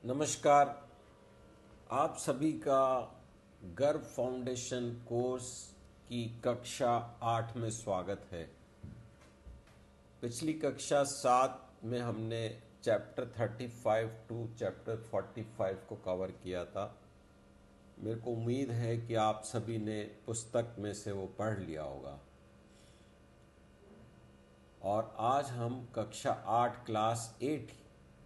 नमस्कार। आप सभी का गर्भ फाउंडेशन कोर्स की कक्षा 8 में स्वागत है। पिछली कक्षा 7 में हमने चैप्टर 35 टू चैप्टर 45 को कवर किया था। मेरे को उम्मीद है कि आप सभी ने पुस्तक में से वो पढ़ लिया होगा। और आज हम कक्षा 8 क्लास 8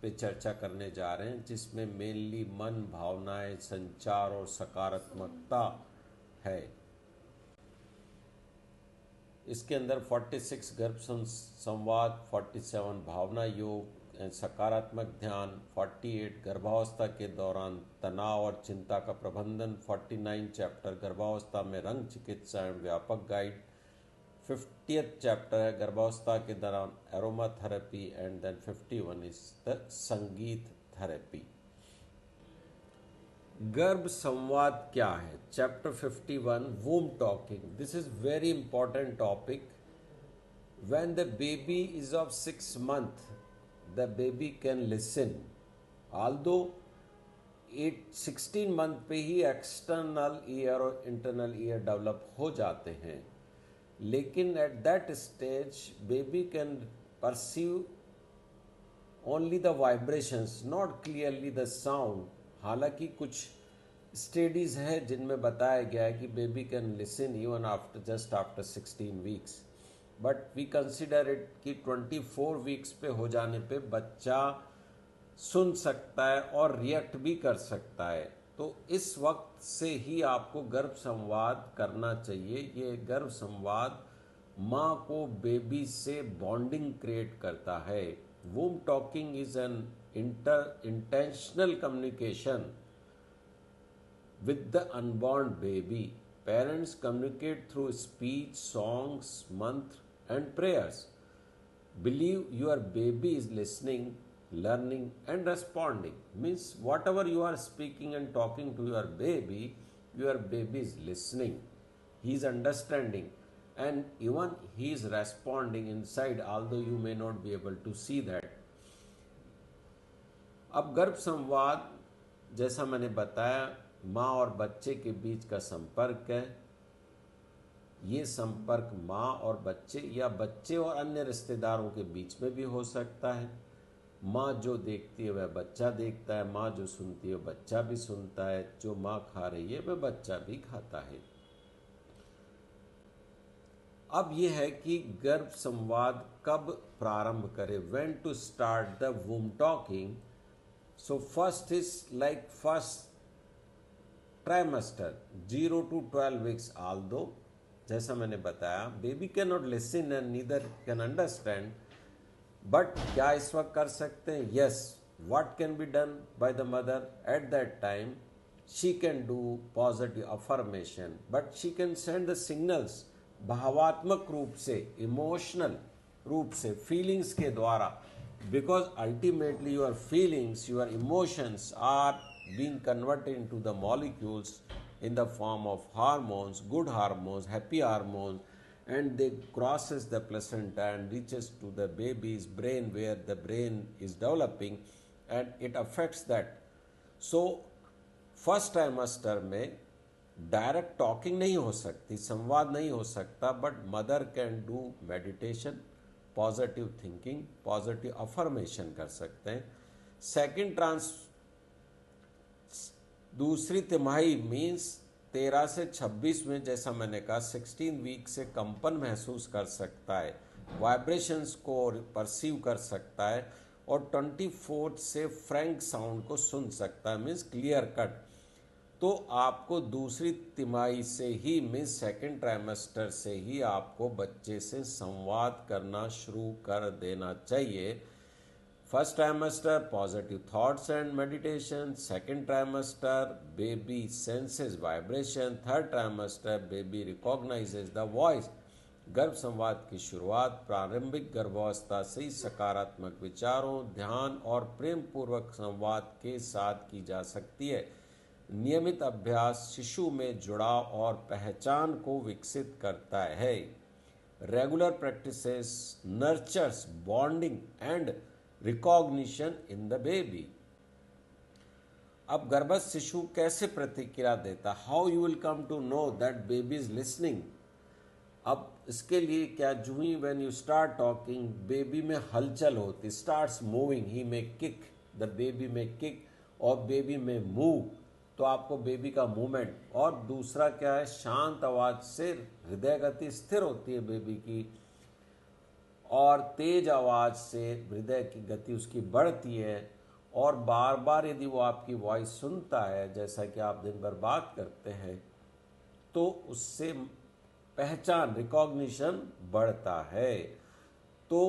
पे चर्चा करने जा रहे हैं, जिसमें मेनली मन, भावनाएं, संचार और सकारात्मकता है। इसके अंदर 46 गर्भ संवाद, 47 भावना योग, सकारात्मक ध्यान, 48 गर्भावस्था के दौरान तनाव और चिंता का प्रबंधन, 49 चैप्टर गर्भावस्था में रंग चिकित्सा एवं व्यापक गाइड, 50th चैप्टर है गर्भावस्था के दौरान aroma therapy and then 51 is the sangeet therapy. गर्भ संवाद क्या है? Chapter 51 womb talking. This is very important topic. When the baby is of 6 months the baby can listen, although 16 month पे ही एक्सटर्नल ईयर और इंटरनल ईयर डेवलप हो जाते हैं, लेकिन at that stage baby can perceive only the vibrations, not clearly the sound. हालांकि कुछ studies है जिनमें बताया गया है कि baby can listen even after just after 16 weeks, but we consider it कि 24 वीक्स पे हो जाने पे बच्चा सुन सकता है और रिएक्ट भी कर सकता है। तो इस वक्त से ही आपको गर्भ संवाद करना चाहिए। ये गर्भ संवाद माँ को बेबी से बॉन्डिंग क्रिएट करता है। Womb talking is an intentional communication with the unborn baby. Parents communicate through speech, songs, mantra, and prayers. Believe your baby is listening, learning, and responding. Means whatever you are speaking and talking to your baby is listening. He is understanding, and even he is responding inside, although you may not be able to see that. अब गर्भ संवाद, जैसा मैंने बताया, माँ और बच्चे के बीच का संपर्क है। ये संपर्क माँ और बच्चे या बच्चे और अन्य रिश्तेदारों के बीच में भी हो सकता है। माँ जो देखती है वह बच्चा देखता है, माँ जो सुनती है बच्चा भी सुनता है, जो माँ खा रही है वह बच्चा भी खाता है। अब यह है कि गर्भ संवाद कब प्रारंभ करें, when to start the womb talking. So first is like first trimester 0 to 12 weeks, although जैसा मैंने बताया baby can not listen and neither can understand, but क्या इस वक्त कर सकते हैं? Yes, what can be done by the mother at that time? She can do positive affirmation, but she can send the signals भावात्मक रूप से, emotional रूप से, फीलिंग्स के द्वारा, because ultimately your feelings, your emotions are being converted into the molecules in the form of hormones, good hormones, happy hormones, and they crosses the placenta and reaches to the baby's brain, where the brain is developing and it affects that. So first trimester में direct talking नहीं हो सकती, संवाद नहीं हो सकता, but mother can do meditation, positive thinking, positive affirmation कर सकते हैं। सेकेंड दूसरी तिमाही मीन्स 13 से 26 में, जैसा मैंने कहा, 16 वीक से कंपन महसूस कर सकता है, वाइब्रेशंस को परसीव कर सकता है, और 24 से फ्रैंक साउंड को सुन सकता है, मीन्स क्लियर कट। तो आपको दूसरी तिमाही से ही, मीन्स सेकेंड ट्राइमेस्टर से ही आपको बच्चे से संवाद करना शुरू कर देना चाहिए। First trimester positive thoughts and meditation, second trimester baby senses vibration, third trimester baby recognises the voice. गर्भ संवाद की शुरुआत प्रारंभिक गर्भावस्था से ही सकारात्मक विचारों, ध्यान और प्रेम पूर्वक संवाद के साथ की जा सकती है। नियमित अभ्यास शिशु में जुड़ाव और पहचान को विकसित करता है। Regular practices nurtures bonding and recognition in the baby. अब गर्भस्थ शिशु कैसे प्रतिक्रिया देता, how you will come to know that baby is listening. अब इसके लिए क्या, जू ही when you start talking baby में हलचल होती, स्टार्ट्स मूविंग, ही में किक, द बेबी में किक और बेबी में मूव, तो आपको बेबी का मूवमेंट। और दूसरा क्या है, शांत आवाज से हृदय गति स्थिर होती है बेबी की, और तेज आवाज से हृदय की गति उसकी बढ़ती है। और बार बार यदि वो आपकी वॉइस सुनता है, जैसा कि आप दिन भर बात करते हैं, तो उससे पहचान, रिकॉग्निशन बढ़ता है। तो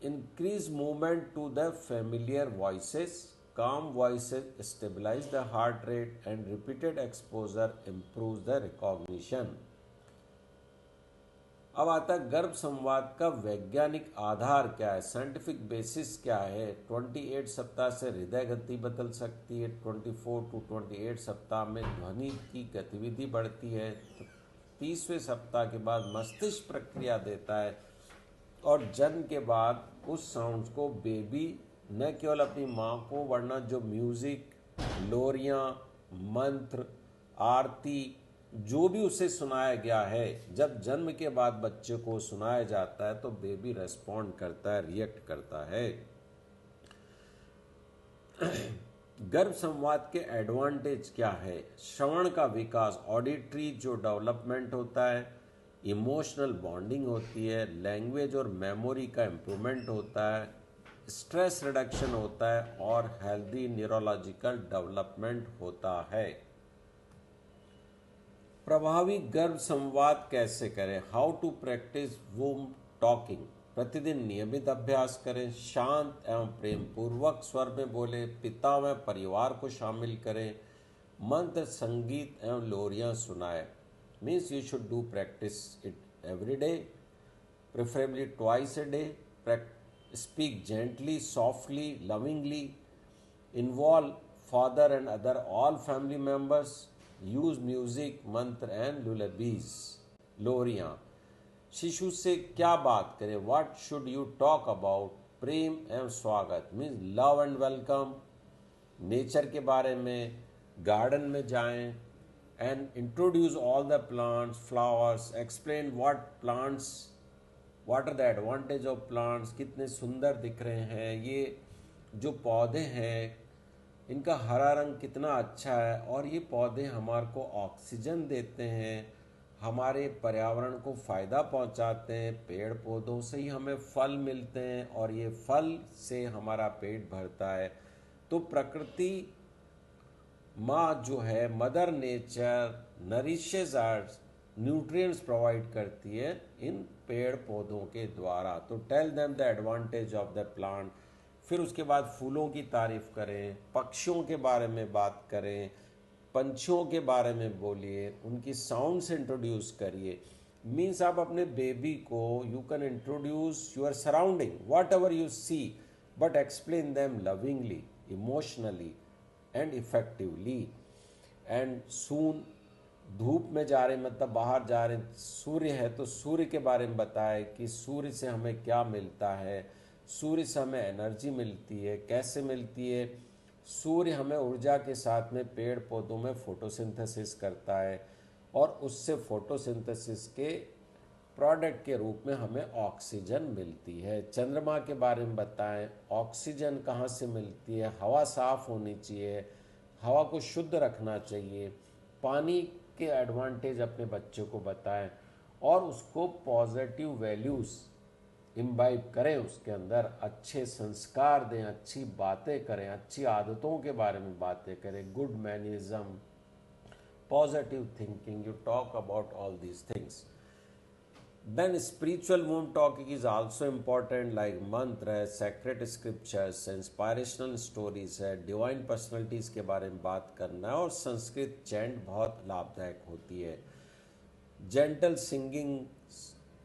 increase movement to the familiar voices, calm voices stabilize the heart rate and repeated exposure improves the recognition। अब आता है गर्भ संवाद का वैज्ञानिक आधार क्या है, साइंटिफिक बेसिस क्या है। 28 सप्ताह से हृदय गति बदल सकती है, 24 to 28 सप्ताह में ध्वनि की गतिविधि बढ़ती है, तो 30वें सप्ताह के बाद मस्तिष्क प्रक्रिया देता है, और जन्म के बाद उस साउंड्स को बेबी न केवल अपनी माँ को, वरना जो म्यूजिक, लोरियाँ, मंत्र, आरती, जो भी उसे सुनाया गया है, जब जन्म के बाद बच्चे को सुनाया जाता है तो बेबी रेस्पॉन्ड करता है, रिएक्ट करता है। गर्भ संवाद के एडवांटेज क्या है, श्रवण का विकास, ऑडिटरी जो डेवलपमेंट होता है, इमोशनल बॉन्डिंग होती है, लैंग्वेज और मेमोरी का इम्प्रूवमेंट होता है, स्ट्रेस रिडक्शन होता है, और हेल्दी न्यूरोलॉजिकल डेवलपमेंट होता है। प्रभावी गर्भ संवाद कैसे करें, हाउ टू प्रैक्टिस वूम टॉकिंग, प्रतिदिन नियमित अभ्यास करें, शांत एवं प्रेम पूर्वक स्वर में बोले, पिता व परिवार को शामिल करें, मंत्र, संगीत एवं लोरियां सुनाएं। Means you should do practice it every day, preferably twice a day. Speak gently, softly, lovingly. Involve father and other all family members. Use music, mantra and lullabies. लोरियाँ। शिशु से क्या बात करें, what should you talk about, प्रेम एवं स्वागत, means love and welcome, nature के बारे में, गार्डन में जाएं, and introduce all the plants, flowers, explain what plants, what are the advantage of plants, कितने सुंदर दिख रहे हैं ये जो पौधे हैं, इनका हरा रंग कितना अच्छा है, और ये पौधे हमारे को ऑक्सीजन देते हैं, हमारे पर्यावरण को फ़ायदा पहुंचाते हैं, पेड़ पौधों से ही हमें फल मिलते हैं, और ये फल से हमारा पेट भरता है। तो प्रकृति माँ जो है, mother nature nourishes ours, nutrients provide करती है इन पेड़ पौधों के द्वारा। तो tell them the advantage of the plant. फिर उसके बाद फूलों की तारीफ करें, पक्षियों के बारे में बात करें, पंछियों के बारे में बोलिए, उनकी साउंड से इंट्रोड्यूस करिए। मीन्स आप अपने बेबी को you can introduce your surrounding, whatever you see, but explain them lovingly, emotionally and effectively. And soon, धूप में जा रहे मतलब बाहर जा रहे, सूर्य है तो सूर्य के बारे में बताए कि सूर्य से हमें क्या मिलता है, सूर्य से हमें एनर्जी मिलती है, कैसे मिलती है। सूर्य हमें ऊर्जा के साथ में पेड़ पौधों में फोटोसिंथेसिस करता है, और उससे फोटोसिंथेसिस के प्रोडक्ट के रूप में हमें ऑक्सीजन मिलती है। चंद्रमा के बारे में बताएं, ऑक्सीजन कहाँ से मिलती है, हवा साफ होनी चाहिए, हवा को शुद्ध रखना चाहिए, पानी के एडवांटेज अपने बच्चों को बताएं, और उसको पॉजिटिव वैल्यूज़ इम्बाइब करें, उसके अंदर अच्छे संस्कार दें, अच्छी बातें करें, अच्छी आदतों के बारे में बातें करें, good mannerism, positive thinking, you talk about all these things. Then spiritual womb talking is also important, like मंत्र है, sacred scriptures, inspirational stories है, divine personalities के बारे में बात करना है, और संस्कृत चैंट बहुत लाभदायक होती है। जेंटल सिंगिंग,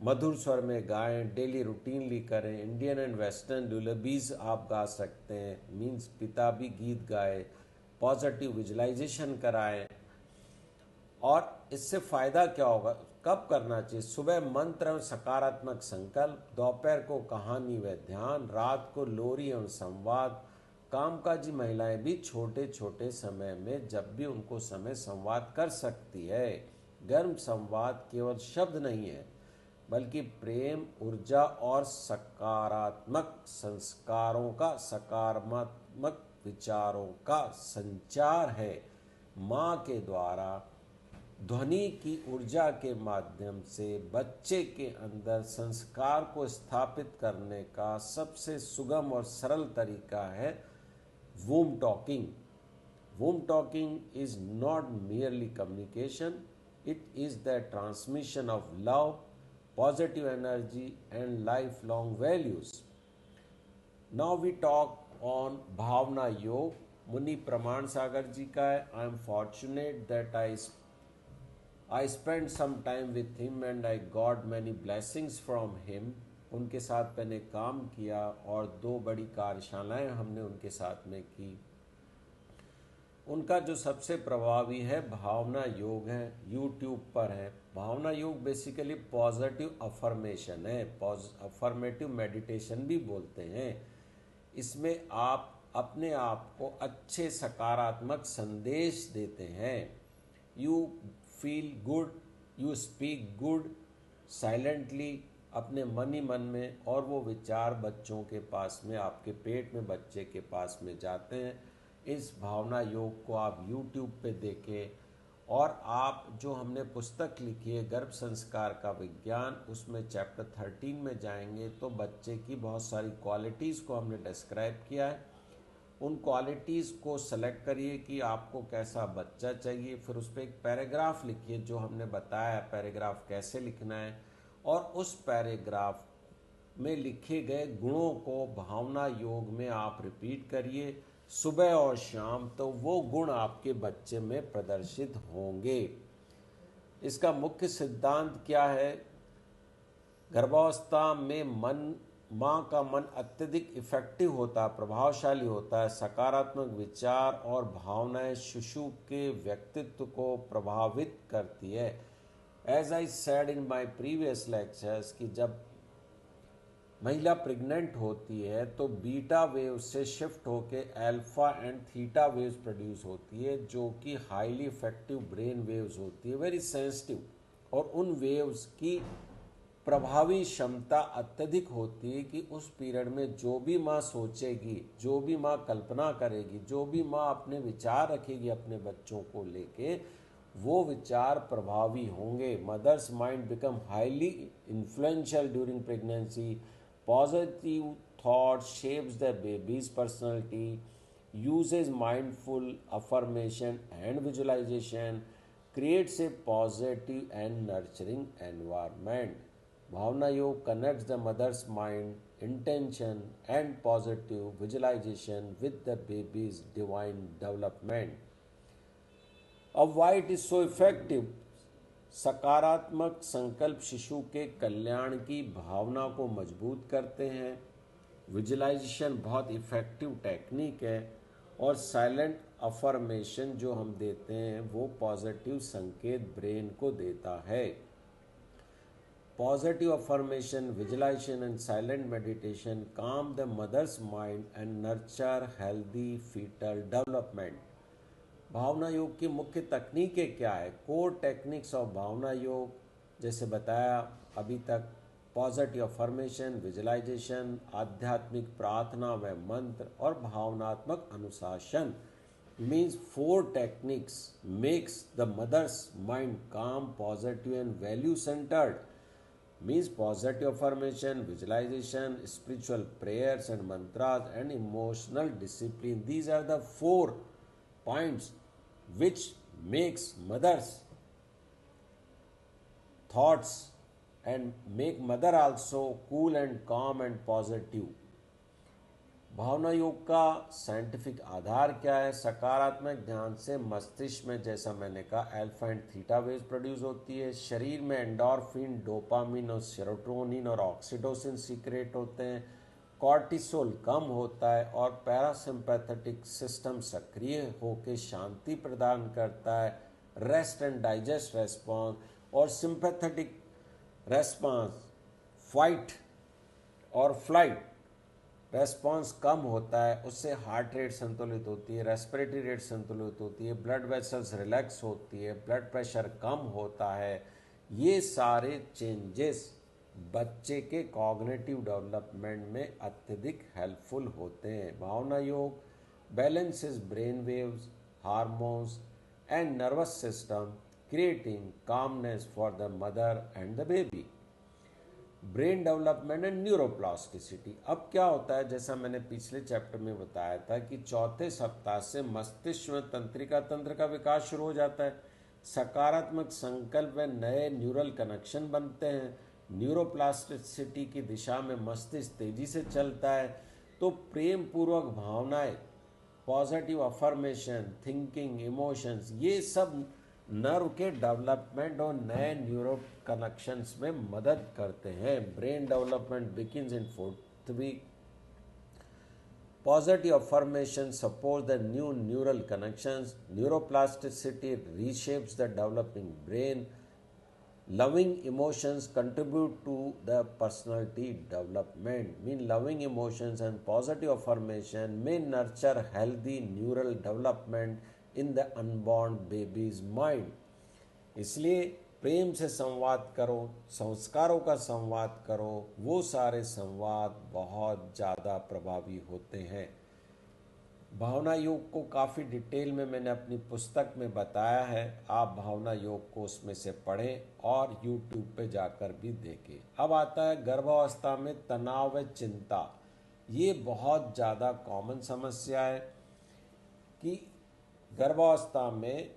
मधुर स्वर में गाएं, डेली रूटीनली करें, इंडियन एंड वेस्टर्न लुलबीज आप गा सकते हैं, मीन्स पिता भी गीत गाए, पॉजिटिव विजुलाइजेशन कराएं। और इससे फ़ायदा क्या होगा, कब करना चाहिए, सुबह मंत्र एवं सकारात्मक संकल्प, दोपहर को कहानी व ध्यान, रात को लोरी एवं संवाद, कामकाजी महिलाएं भी छोटे छोटे समय में जब भी उनको समय संवाद कर सकती है। गर्म संवाद केवल शब्द नहीं है, बल्कि प्रेम, ऊर्जा और सकारात्मक संस्कारों का, सकारात्मक विचारों का संचार है। माँ के द्वारा ध्वनि की ऊर्जा के माध्यम से बच्चे के अंदर संस्कार को स्थापित करने का सबसे सुगम और सरल तरीका है womb talking. Womb talking is not merely communication, it is the transmission of love, positive energy, and lifelong values. Now we talk on Bhavna Yoga. मुनि प्रमाण सागर जी का है। I am fortunate that I spent some time with him and I got many blessings from him. उनके साथ मैंने काम किया और 2 बड़ी कार्यशालाएं हमने उनके साथ में की। उनका जो सबसे प्रभावी है भावना योग है, यूट्यूब पर है। भावना योग बेसिकली पॉजिटिव अफर्मेशन है, अफर्मेटिव मेडिटेशन भी बोलते हैं। इसमें आप अपने आप को अच्छे सकारात्मक संदेश देते हैं। You feel good, you speak good silently अपने मन ही मन में, और वो विचार बच्चों के पास में, आपके पेट में बच्चे के पास में जाते हैं। इस भावना योग को आप YouTube पे देखें, और आप जो हमने पुस्तक लिखी है गर्भ संस्कार का विज्ञान, उसमें चैप्टर 13 में जाएंगे तो बच्चे की बहुत सारी क्वालिटीज़ को हमने डिस्क्राइब किया है। उन क्वालिटीज़ को सेलेक्ट करिए कि आपको कैसा बच्चा चाहिए, फिर उस पर एक पैराग्राफ लिखिए जो हमने बताया पैराग्राफ कैसे लिखना है, और उस पैराग्राफ में लिखे गए गुणों को भावना योग में आप रिपीट करिए सुबह और शाम, तो वो गुण आपके बच्चे में प्रदर्शित होंगे। इसका मुख्य सिद्धांत क्या है? गर्भावस्था में माँ का मन अत्यधिक इफेक्टिव होता है, प्रभावशाली होता है। सकारात्मक विचार और भावनाएं शिशु के व्यक्तित्व को प्रभावित करती है। As I said in my previous lectures कि जब महिला प्रेग्नेंट होती है तो बीटा वेव से शिफ्ट होके alpha and theta waves produce होती है, जो कि हाईली इफेक्टिव ब्रेन वेव्स होती है, वेरी सेंसिटिव, और उन वेव्स की प्रभावी क्षमता अत्यधिक होती है कि उस पीरियड में जो भी माँ सोचेगी, जो भी माँ कल्पना करेगी, जो भी माँ अपने विचार रखेगी अपने बच्चों को लेके, वो विचार प्रभावी होंगे। Mother's mind become highly influential during pregnancy. Positive thought shapes the baby's personality, uses mindful affirmation and visualization, creates a positive and nurturing environment. Bhavna Yoga connects the mother's mind, intention, and positive visualization with the baby's divine development. Of why it is so effective? सकारात्मक संकल्प शिशु के कल्याण की भावना को मजबूत करते हैं। Visualisation बहुत इफ़ेक्टिव टेक्निक है, और साइलेंट अफर्मेशन जो हम देते हैं वो पॉजिटिव संकेत ब्रेन को देता है। Positive affirmation, visualisation and silent meditation calm the mother's mind and nurture healthy foetal development. भावना योग की मुख्य तकनीकें क्या है? कोर टेक्निक्स ऑफ भावना योग, जैसे बताया अभी तक, पॉजिटिव अफर्मेशन, विजुलाइजेशन, आध्यात्मिक प्रार्थना व मंत्र, और भावनात्मक अनुशासन। Means 4 techniques makes the mother's mind calm, positive and value centred. Means positive affirmation, visualisation, spiritual prayers and mantras, and emotional discipline. These are the 4 points which makes mother's thoughts and make mother also cool and calm and positive. भावना योग का scientific आधार क्या है? सकारात्मक ध्यान से मस्तिष्क में, जैसा मैंने कहा, alpha and theta waves produce होती है। शरीर में एंडोर्फिन, डोपामिन और सेरोटोनिन और ऑक्सीटोसिन सीक्रेट होते हैं। कॉर्टिसोल कम होता है और पैरासिम्पैथेटिक सिस्टम सक्रिय होकर शांति प्रदान करता है। रेस्ट एंड डाइजेस्ट रेस्पॉन्स और सिंपैथेटिक रेस्पॉन्स फाइट और फ्लाइट रेस्पॉन्स कम होता है, उससे हार्ट रेट संतुलित होती है, रेस्पिरेटरी रेट संतुलित होती है, ब्लड वेसल्स रिलैक्स होती है, ब्लड प्रेशर कम होता है। ये सारे चेंजेस बच्चे के कॉग्निटिव डेवलपमेंट में अत्यधिक हेल्पफुल होते हैं। भावना योग balances brain waves, hormones, and nervous system, creating calmness for the mother and the baby. Brain development and neuroplasticity. अब क्या होता है, जैसा मैंने पिछले चैप्टर में बताया था कि चौथे सप्ताह से मस्तिष्क में तंत्रिका तंत्र का विकास शुरू हो जाता है। सकारात्मक संकल्प व नए न्यूरल कनेक्शन बनते हैं। न्यूरोप्लास्टिसिटी की दिशा में मस्तिष्क तेजी से चलता है। तो प्रेम पूर्वक भावनाएं, पॉजिटिव अफर्मेशन, थिंकिंग, इमोशंस, ये सब नर्व के डेवलपमेंट और नए न्यूरो कनेक्शंस में मदद करते हैं। Brain development begins in 4th week. Positive affirmation supports the new neural connections. Neuroplasticity reshapes the developing brain. Loving emotions contribute to the personality development. Mean loving emotions and positive affirmation may nurture healthy neural development in the unborn baby's mind. इसलिए प्रेम से संवाद करो, संस्कारों का संवाद करो, वो सारे संवाद बहुत ज़्यादा प्रभावी होते हैं। भावना योग को काफ़ी डिटेल में मैंने अपनी पुस्तक में बताया है। आप भावना योग को उसमें से पढ़ें और YouTube पे जाकर भी देखें। अब आता है गर्भावस्था में तनाव व चिंता। ये बहुत ज़्यादा कॉमन समस्या है कि गर्भावस्था में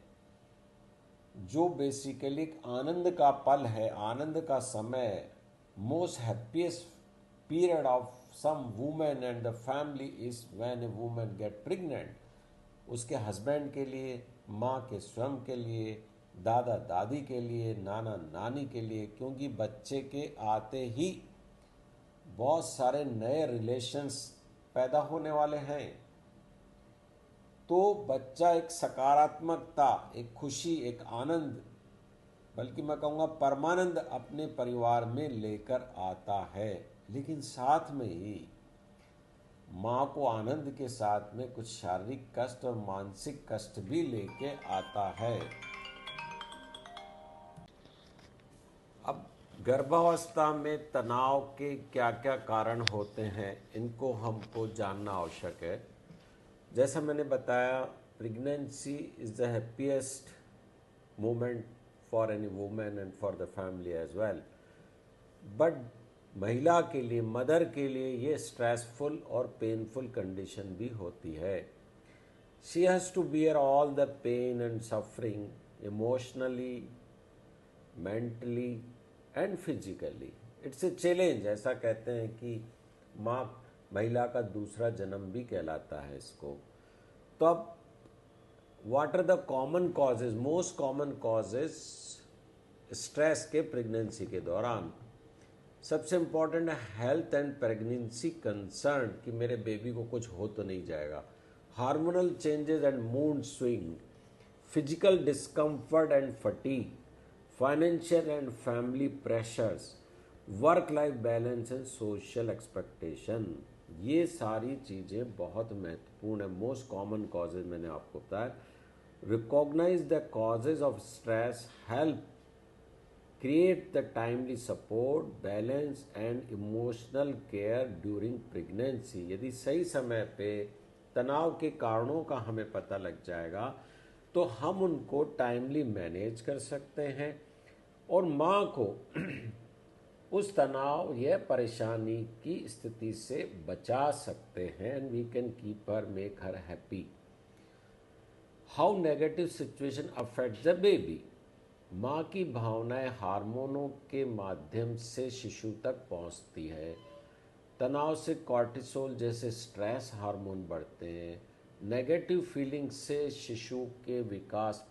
जो बेसिकली एक आनंद का पल है, आनंद का समय, most happiest period of some women and the family is when a women get pregnant. उसके हस्बैंड के लिए, माँ के स्वयं के लिए, दादा दादी के लिए, नाना नानी के लिए, क्योंकि बच्चे के आते ही बहुत सारे नए रिलेशंस पैदा होने वाले हैं। तो बच्चा एक सकारात्मकता, एक खुशी, एक आनंद, बल्कि मैं कहूँगा परमानंद अपने परिवार में लेकर आता है। लेकिन साथ में ही माँ को आनंद के साथ में कुछ शारीरिक कष्ट और मानसिक कष्ट भी लेके आता है। अब गर्भावस्था में तनाव के क्या क्या कारण होते हैं, इनको हमको जानना आवश्यक है। जैसा मैंने बताया, pregnancy is the happiest moment for any women and for the family as well, but महिला के लिए, मदर के लिए ये स्ट्रेसफुल और पेनफुल कंडीशन भी होती है। She has to bear all the pain and suffering emotionally, mentally and physically. It's a challenge. ऐसा कहते हैं कि माँ महिला का दूसरा जन्म भी कहलाता है इसको। तो अब what are the common causes, most common causes stress के प्रेगनेंसी के दौरान? सबसे इम्पॉर्टेंट है हेल्थ एंड प्रेगनेंसी कंसर्न, कि मेरे बेबी को कुछ हो तो नहीं जाएगा। Hormonal changes and mood swing, physical discomfort and fatigue, financial and family pressures, work life balance and social expectation. ये सारी चीज़ें बहुत महत्वपूर्ण है। मोस्ट कॉमन कॉजेज मैंने आपको बताया। Recognise the causes of stress, help create the timely support, balance and emotional care during pregnancy. यदि सही समय पे तनाव के कारणों का हमें पता लग जाएगा तो हम उनको टाइमली मैनेज कर सकते हैं और माँ को उस तनाव या परेशानी की स्थिति से बचा सकते हैं। And we can keep her, make her happy. How negative situation affect the baby. माँ की भावनाएं हार्मोनों के माध्यम से शिशु तक पहुँचती है। तनाव से कॉर्टिसोल जैसे स्ट्रेस हार्मोन बढ़ते हैं। नेगेटिव फीलिंग से शिशु के विकास